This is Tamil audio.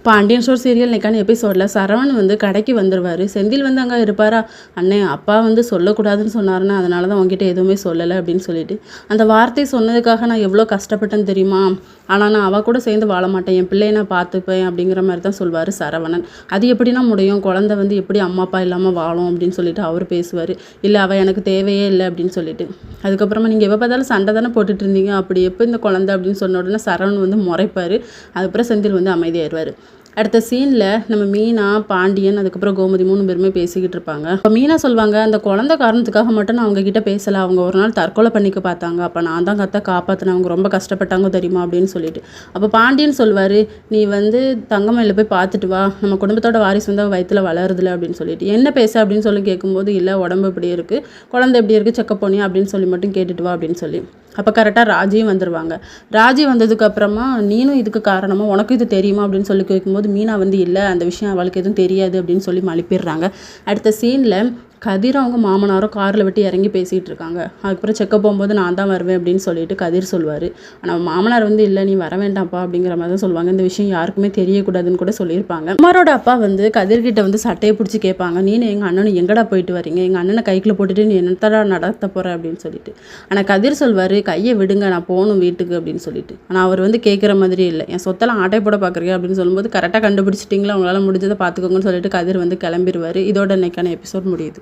பாண்டியன் ஸ்டோர் சீரியல் இன்னைக்கான எபிசோடில் சரவணன் வந்து கடைக்கு வந்துடுவார். செந்தில் வந்து அங்கே இருப்பாரா, அண்ணே அப்பா வந்து சொல்லக்கூடாதுன்னு சொன்னாருன்னு அதனால தான் உங்ககிட்ட எதுவுமே சொல்லலை அப்படின்னு சொல்லிட்டு, அந்த வார்த்தை சொன்னதுக்காக நான் எவ்வளோ கஷ்டப்பட்டேன்னு தெரியுமா, ஆனால் நான் அவள் கூட சேர்ந்து வாழ மாட்டேன், என் பிள்ளையை நான் பார்த்துப்பேன் அப்படிங்கிற மாதிரி தான் சொல்வார் சரவணன். அது எப்படின்னா முடியும், குழந்தை வந்து எப்படி அம்மா அப்பா இல்லாமல் வாழும் அப்படின்னு சொல்லிட்டு அவர் பேசுவார். இல்லை அவள் எனக்கு தேவையே இல்லை அப்படின்னு சொல்லிட்டு, அதுக்கப்புறமா நீங்கள் எப்போ பார்த்தாலும் சண்டை தானே போட்டுட்டு இருந்தீங்க, அப்படி எப்போ இந்த குழந்தை அப்படின்னு சொன்ன உடனே சரவணன் வந்து முறைப்பார். அதுக்கப்புறம் செந்தில் வந்து அமைதியாயிடுவார். அடுத்த சீனில் நம்ம மீனா, பாண்டியன், அதுக்கப்புறம் கோமதி 3 பேருமே பேசிக்கிட்டு இருப்பாங்க. இப்போ மீனா சொல்லுவாங்க, அந்த குழந்தை காரணத்துக்காக மட்டும் நான் அவங்கக்கிட்ட பேசலை, அவங்க ஒரு நாள் தற்கொலை பண்ணிக்க பார்த்தாங்க, அப்போ நான் தான் காப்பாற்றினேன், அவங்க ரொம்ப கஷ்டப்பட்டாங்க தெரியுமா அப்படின்னு சொல்லிட்டு. அப்போ பாண்டியன் சொல்வார், நீ வந்து தங்கமயில போய் பார்த்துட்டு வா, நம்ம குடும்பத்தோட வாரிசு வந்து வயிற்றுல வளருதுல அப்படின்னு சொல்லிட்டு. என்ன பேச அப்படின்னு சொல்லி கேட்கும்போது, இல்லை உடம்பு எப்படி இருக்குது, குழந்தை எப்படி இருக்குது, செக்கப் பண்ணியா அப்படின்னு சொல்லி மட்டும் கேட்டுட்டு வா அப்படின்னு சொல்லி. அப்போ கரெக்டாக ராஜியும் வந்துடுவாங்க. ராஜி வந்ததுக்கப்புறமா, நீனும் இதுக்கு காரணமாக உனக்கு இது தெரியுமா அப்படின்னு சொல்லி கேட்கும்போது மீனா வந்து இல்லை, அந்த விஷயம் அவளுக்கு எதுவும் தெரியாது அப்படின்னு சொல்லி மழுப்பிடுறாங்க. அடுத்த சீனில் கதிர் அவங்க மாமனாரும் காரில் விட்டு இறங்கி பேசிகிட்டு இருக்காங்க. அதுக்கப்புறம் செக்கப் போகும்போது நான் தான் வருவேன் அப்படின்னு சொல்லிட்டு கதிர் சொல்வார். ஆனால் மாமனார் வந்து இல்லை நீ வர வேண்டாம்ப்பா அப்படிங்கிற மாதிரி தான் சொல்லுவாங்க. இந்த விஷயம் யாருக்குமே தெரியக்கூடாதுன்னு கூட சொல்லியிருப்பாங்க. அம்மாரோட அப்பா வந்து கதிர்கிட்ட வந்து சட்டையை பிடிச்சி கேட்பாங்க, நீனு எங்கள் அண்ணனும் எங்கடா போயிட்டு வரீங்க, எங்கள் அண்ணனை கைக்குள்ள போட்டுட்டு நீ என்னத்தடா நடத்த போகிற அப்படின்னு சொல்லிட்டு. ஆனால் கதிர் சொல்வார், கையை விடுங்க நான் போகணும் வீட்டுக்கு அப்படின்னு சொல்லிட்டு. ஆனால் அவர் வந்து கேட்குற மாதிரி இல்லை, என் சொத்தெல்லாம் ஆட்டை போட பார்க்குறீங்க அப்படின்னு சொல்லும்போது, கரெக்டாக கண்டுபிடிச்சிட்டிங்களா, உங்களால் முடிஞ்சதை பார்த்துக்கோங்கன்னு சொல்லிட்டு கதிர் வந்து கிளம்பிடுவார். இதோட இன்னைக்கான எபிசோட் முடியுது.